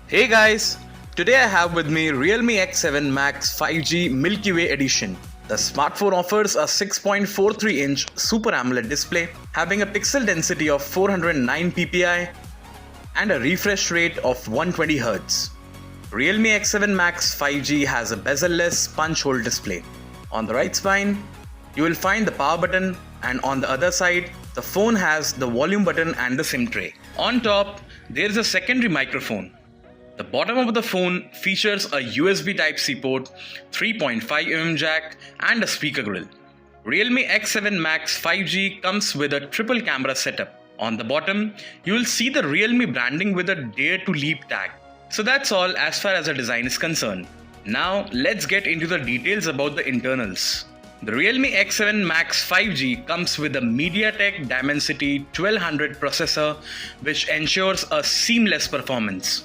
Hey guys, today I have with me Realme X7 Max 5G Milky Way edition. The smartphone offers a 6.43-inch Super AMOLED display having a pixel density of 409 ppi and a refresh rate of 120 Hz. Realme X7 Max 5G has a bezel-less punch hole display. On the right spine, you will find the power button, and on the other side, the phone has the volume button and the SIM tray. On top, there is a secondary microphone. The bottom of the phone features a USB Type-C port, 3.5mm jack and a speaker grill. Realme X7 Max 5G comes with a triple camera setup. On the bottom, you will see the Realme branding with a Dare to Leap tag. So that's all as far as the design is concerned. Now let's get into the details about the internals. The Realme X7 Max 5G comes with a MediaTek Dimensity 1200 processor, which ensures a seamless performance.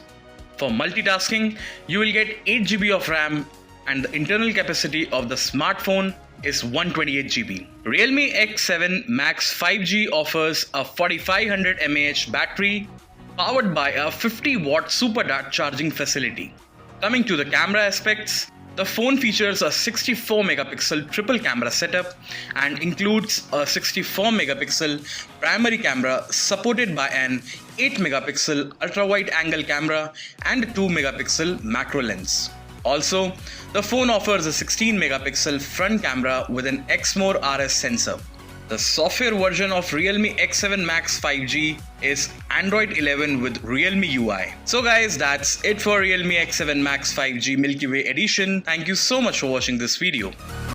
For multitasking, you will get 8GB of RAM and the internal capacity of the smartphone is 128GB. Realme X7 Max 5G offers a 4500 mAh battery powered by a 50-watt super charging facility. Coming to the camera aspects, the phone features a 64-megapixel triple camera setup and includes a 64-megapixel primary camera supported by an 8-megapixel ultra-wide angle camera and a 2-megapixel macro lens. Also, the phone offers a 16-megapixel front camera with an Exmor RS sensor. The software version of Realme X7 Max 5G is Android 11 with Realme UI. So guys, that's it for Realme X7 Max 5G Milky Way edition. Thank you so much for watching this video.